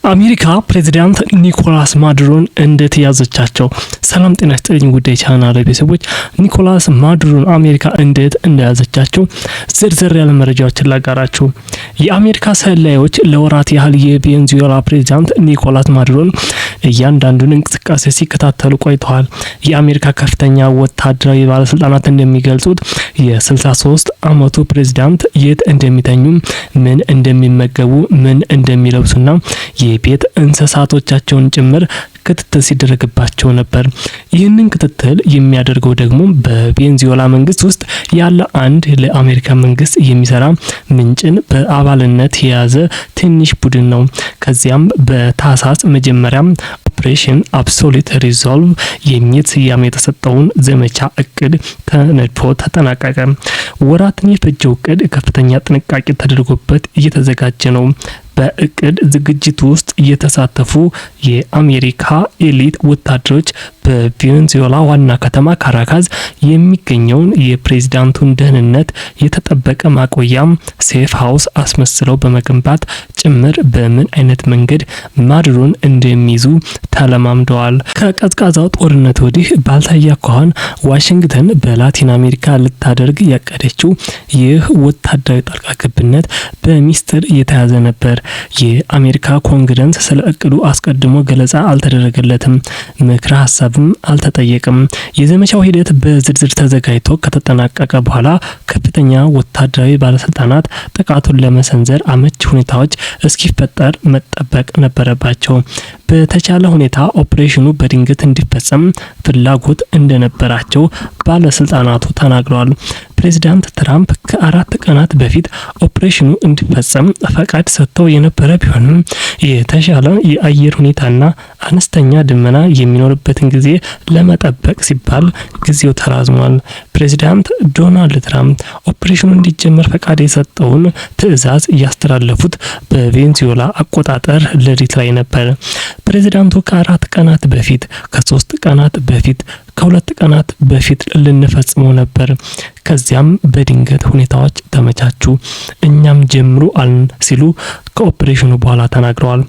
አሜሪካ ፕሬዚዳንት ኒኮላስ ማዱሮን እንደተያዘቻቸው። ሰላም ጤና ይስጥልኝ ውድ የቻናሌ ቤተሰቦች፣ ኒኮላስ ማዱሮን አሜሪካ እንዴት እንደያዘቻቸው ዝርዝር ያለ መረጃዎችን ላጋራችሁ። የአሜሪካ ሰላዮች ለወራት ያህል የቬኔዙዌላ ፕሬዚዳንት ኒኮላስ ማዱሮን እያንዳንዱን እንቅስቃሴ ሲከታተሉ ቆይተዋል። የአሜሪካ ከፍተኛ ወታደራዊ ባለስልጣናት እንደሚገልጹት የ63 ዓመቱ ፕሬዚዳንት የት እንደሚተኙ፣ ምን እንደሚመገቡ፣ ምን እንደሚለብሱና የቤት እንስሳቶቻቸውን ጭምር ክትትል ሲደረግባቸው ነበር። ይህንን ክትትል የሚያደርገው ደግሞ በቬኔዙዌላ መንግስት ውስጥ ያለ አንድ ለአሜሪካ መንግስት የሚሰራ ምንጭን በአባልነት የያዘ ትንሽ ቡድን ነው። ከዚያም በታህሳስ መጀመሪያም ኦፕሬሽን አብሶሉት ሪዞልቭ የሚል ስያሜ የተሰጠውን ዘመቻ እቅድ ተነድፎ ተጠናቀቀ። ወራትን የፈጀው እቅድ ከፍተኛ ጥንቃቄ ተደርጎበት እየተዘጋጀ ነው። በእቅድ ዝግጅት ውስጥ የተሳተፉ የአሜሪካ ኤሊት ወታደሮች በቬኔዙዌላ ዋና ከተማ ካራካስ የሚገኘውን የፕሬዝዳንቱን ደህንነት የተጠበቀ ማቆያም ሴፍ ሃውስ አስመስለው በመገንባት ጭምር በምን አይነት መንገድ ማዱሮን እንደሚይዙ ተለማምደዋል። ከቀዝቃዛው ጦርነት ወዲህ ባልታየ አኳኋን ዋሽንግተን በላቲን አሜሪካ ልታደርግ ያቀደችው ይህ ወታደራዊ ጣልቃ ገብነት በሚስጥር የተያዘ ነበር። የአሜሪካ ኮንግረስ ስለ እቅዱ አስቀድሞ ገለጻ አልተደረገለትም፣ ምክረ ሀሳብም አልተጠየቀም። የዘመቻው ሂደት በዝርዝር ተዘጋጅቶ ከተጠናቀቀ በኋላ ከፍተኛ ወታደራዊ ባለስልጣናት ጥቃቱን ለመሰንዘር አመቺ ሁኔታዎች እስኪፈጠር መጠበቅ ነበረባቸው። በተቻለ ሁኔታ ኦፕሬሽኑ በድንገት እንዲፈጸም ፍላጎት እንደነበራቸው ባለስልጣናቱ ተናግረዋል። ፕሬዚዳንት ትራምፕ ከ4 ቀናት በፊት ኦፕሬሽኑ እንዲፈጸም ፈቃድ ሰጥተው የነበረ ቢሆንም የተሻለ የአየር ሁኔታና አነስተኛ ደመና የሚኖርበትን ጊዜ ለመጠበቅ ሲባል ጊዜው ተራዝሟል። ፕሬዚዳንት ዶናልድ ትራምፕ ኦፕሬሽኑ እንዲጀመር ፈቃድ የሰጠውን ትዕዛዝ ያስተላለፉት በቬኔዙዌላ አቆጣጠር ሌሊት ላይ ነበር። ፕሬዚዳንቱ ከ4 ቀናት በፊት፣ ከ3 ቀናት በፊት፣ ከ2 ቀናት በፊት ልንፈጽመው ነበር። ከዚያም በድንገት ሁኔታዎች ተመቻቹ፣ እኛም ጀምሩ አልን ሲሉ ከኦፕሬሽኑ በኋላ ተናግረዋል።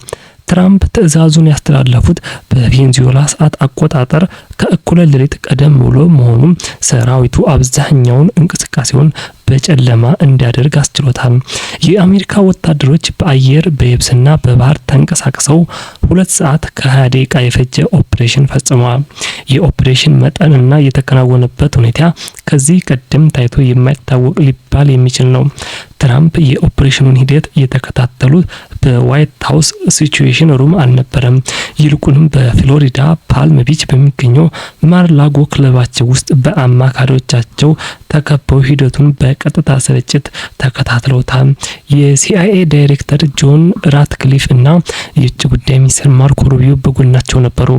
ትራምፕ ትዕዛዙን ያስተላለፉት በቬኔዙዌላ ሰዓት አቆጣጠር ከእኩለ ሌሊት ቀደም ብሎ መሆኑም ሰራዊቱ አብዛኛውን እንቅስቃሴውን በጨለማ እንዲያደርግ አስችሎታል። የአሜሪካ ወታደሮች በአየር በየብስና በባህር ተንቀሳቅሰው 2 ሰዓት ከ20 ደቂቃ የፈጀ ኦፕሬሽን ፈጽመዋል። የኦፕሬሽን መጠንና የተከናወነበት ሁኔታ ከዚህ ቀደም ታይቶ የማይታወቅ ሊባል የሚችል ነው። ትራምፕ የኦፕሬሽኑን ሂደት የተከታተሉት በዋይት ሃውስ ሲቹዌሽን ሩም አልነበረም። ይልቁንም በፍሎሪዳ ፓልም ቢች በሚገኘው ማር-ላጎ ክለባቸው ውስጥ በአማካሪዎቻቸው ተከበው ሂደቱን በቀጥታ ስርጭት ተከታትለውታል። የሲአይኤ ዳይሬክተር ጆን ራትክሊፍ እና የውጭ ጉዳይ ሚኒስትር ማርኮ ሩቢዮ በጎናቸው ነበሩ።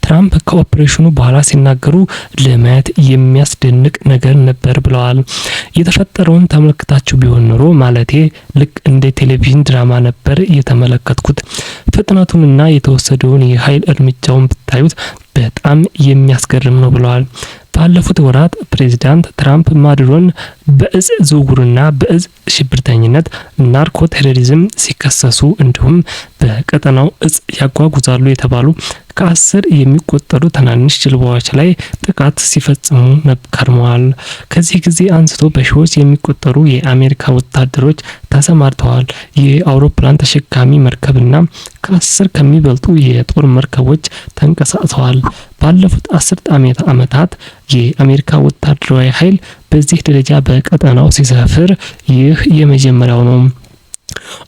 ትራምፕ ከኦፕሬሽኑ በኋላ ሲናገሩ ለማየት የሚያስደንቅ ነገር ነበር ብለዋል። የተፈጠረውን ተመልክታችሁ ቢሆን ኖሮ ማለቴ ልክ እንደ ቴሌቪዥን ድራማ ነበር የተመለከትኩት። ፍጥነቱንና የተወሰደውን የኃይል እርምጃውን ብታዩት በጣም የሚያስገርም ነው ብለዋል። ባለፉት ወራት ፕሬዚዳንት ትራምፕ ማዱሮን በእጽ ዝውውርና በእጽ ሽብርተኝነት፣ ናርኮ ቴሮሪዝም ሲከሰሱ እንዲሁም በቀጠናው እጽ ያጓጉዛሉ የተባሉ ከ10 የሚቆጠሩ ትናንሽ ጀልባዎች ላይ ጥቃት ሲፈጽሙ ከርመዋል። ከዚህ ጊዜ አንስቶ በሺዎች የሚቆጠሩ የአሜሪካ ወታደሮች ተሰማርተዋል። የአውሮፕላን ተሸካሚ መርከብና ከ10 ከሚበልጡ የጦር መርከቦች ተንቀሳቅሰዋል። ባለፉት 10 ዓመታት የአሜሪካ ወታደራዊ ኃይል በዚህ ደረጃ በቀጠናው ሲሰፍር ይህ የመጀመሪያው ነው።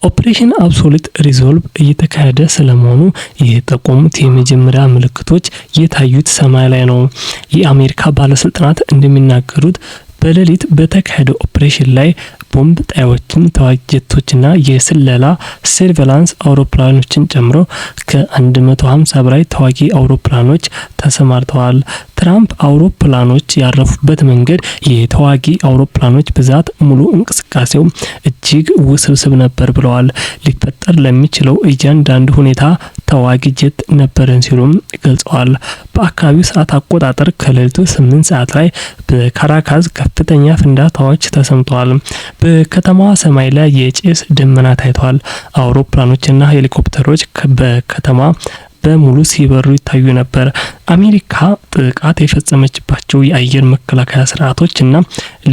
ኦፕሬሽን አብሶሉት ሪዞልቭ እየተካሄደ ስለመሆኑ የጠቆሙት የመጀመሪያ ምልክቶች የታዩት ሰማይ ላይ ነው። የአሜሪካ ባለስልጣናት እንደሚናገሩት በሌሊት በተካሄደ ኦፕሬሽን ላይ ቦምብ ጣዮችን፣ ተዋጊ ጀቶችና የስለላ ሰርቬላንስ አውሮፕላኖችን ጨምሮ ከ150 በላይ ተዋጊ አውሮፕላኖች ተሰማርተዋል። ትራምፕ አውሮፕላኖች ያረፉበት መንገድ፣ የተዋጊ አውሮፕላኖች ብዛት፣ ሙሉ እንቅስቃሴው እጅግ ውስብስብ ነበር ብለዋል። ሊፈጠር ለሚችለው እያንዳንዱ ሁኔታ ተዋጊ ጄት ነበረን ሲሉም ገልጸዋል። በአካባቢው ሰዓት አቆጣጠር ከሌሊቱ 8 ሰዓት ላይ በካራካዝ ከፍተኛ ፍንዳታዎች ተሰምተዋል። በከተማዋ ሰማይ ላይ የጭስ ደመና ታይቷል። አውሮፕላኖችና ሄሊኮፕተሮች በከተማ በሙሉ ሲበሩ ይታዩ ነበር። አሜሪካ ጥቃት የፈጸመችባቸው የአየር መከላከያ ስርዓቶች እና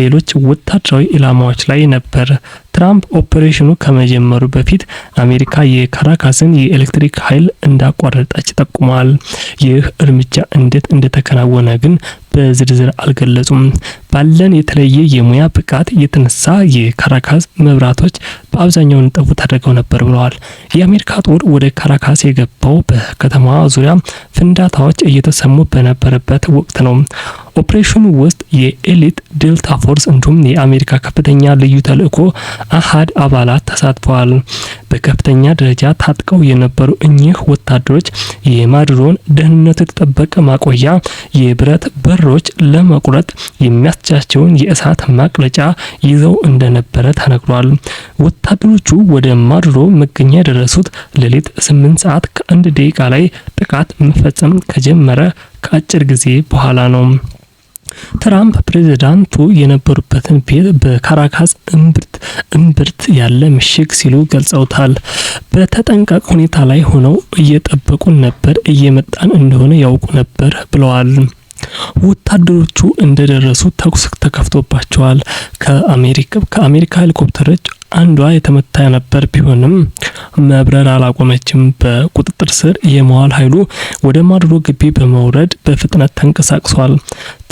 ሌሎች ወታደራዊ ኢላማዎች ላይ ነበር። ትራምፕ ኦፕሬሽኑ ከመጀመሩ በፊት አሜሪካ የካራካስን የኤሌክትሪክ ኃይል እንዳቋረጠች ጠቁመዋል። ይህ እርምጃ እንዴት እንደተከናወነ ግን በዝርዝር አልገለጹም። ባለን የተለየ የሙያ ብቃት የተነሳ የካራካስ መብራቶች በአብዛኛው እንጠፉ ተደርገው ነበር ብለዋል። የአሜሪካ ጦር ወደ ካራካስ የገባው በከተማዋ ዙሪያ ፍንዳታዎች እየተሰሙ በነበረበት ወቅት ነው። ኦፕሬሽኑ ውስጥ የኤሊት ዴልታ ፎርስ እንዲሁም የአሜሪካ ከፍተኛ ልዩ ተልእኮ አሃድ አባላት ተሳትፈዋል። በከፍተኛ ደረጃ ታጥቀው የነበሩ እኚህ ወታደሮች የማድሮን ደህንነቱ የተጠበቀ ማቆያ የብረት በሮች ለመቁረጥ የሚያስችላቸውን የእሳት ማቅለጫ ይዘው እንደነበረ ተነግሯል። ወታደሮቹ ወደ ማድሮ መገኛ የደረሱት ሌሊት 8 ሰዓት ከ1 ደቂቃ ላይ ጥቃት መፈጸም ከጀመረ ከአጭር ጊዜ በኋላ ነው። ትራምፕ ፕሬዝዳንቱ የነበሩበትን ቤት በካራካስ እምብርት ያለ ምሽግ ሲሉ ገልጸውታል። በተጠንቀቅ ሁኔታ ላይ ሆነው እየጠበቁን ነበር፣ እየመጣን እንደሆነ ያውቁ ነበር ብለዋል። ወታደሮቹ እንደደረሱ ተኩስ ተከፍቶባቸዋል። ከአሜሪካ ሄሊኮፕተሮች አንዷ የተመታ ነበር ቢሆንም መብረር አላቆመችም። በቁጥጥር ስር የመዋል ኃይሉ ወደ ማድሮ ግቢ በመውረድ በፍጥነት ተንቀሳቅሷል።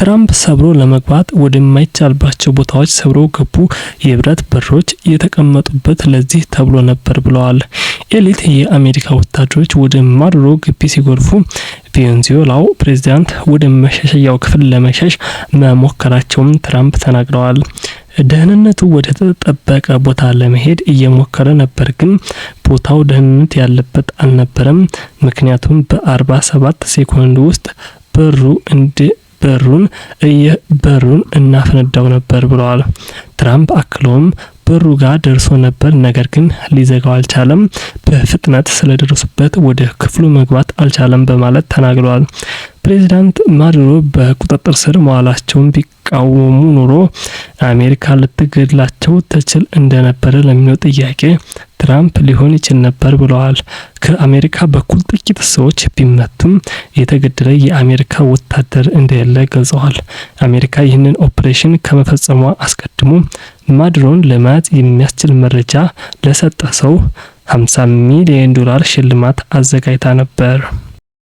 ትራምፕ ሰብሮ ለመግባት ወደማይቻልባቸው ቦታዎች ሰብሮ ገቡ። የብረት በሮች የተቀመጡበት ለዚህ ተብሎ ነበር ብለዋል። ኤሊት የአሜሪካ ወታደሮች ወደ ማድሮ ግቢ ሲጎርፉ ቬኔዙዌላው ፕሬዝዳንት ወደ መሸሸያው ክፍል ለመሸሽ መሞከራቸውን ትራምፕ ተናግረዋል። ደህንነቱ ወደ ተጠበቀ ቦታ ለመሄድ እየሞከረ ነበር፣ ግን ቦታው ደህንነት ያለበት አልነበረም። ምክንያቱም በ47 ሴኮንድ ውስጥ በሩን እናፈነዳው ነበር ብለዋል። ትራምፕ አክለውም በሩ ጋር ደርሶ ነበር፣ ነገር ግን ሊዘጋው አልቻለም። በፍጥነት ስለደረሱበት ወደ ክፍሉ መግባት አልቻለም በማለት ተናግረዋል። ፕሬዝዳንት ማዱሮ በቁጥጥር ስር መዋላቸውን ቢቃወሙ ኖሮ አሜሪካ ልትገድላቸው ትችል እንደነበረ ለሚለው ጥያቄ ትራምፕ ሊሆን ይችል ነበር ብለዋል። ከአሜሪካ በኩል ጥቂት ሰዎች ቢመቱም የተገደለ የአሜሪካ ወታደር እንደሌለ ገልጸዋል። አሜሪካ ይህንን ኦፕሬሽን ከመፈጸሟ አስቀድሞ ማዱሮን ለመያዝ የሚያስችል መረጃ ለሰጠ ሰው $50 ሚሊዮን ሽልማት አዘጋጅታ ነበር።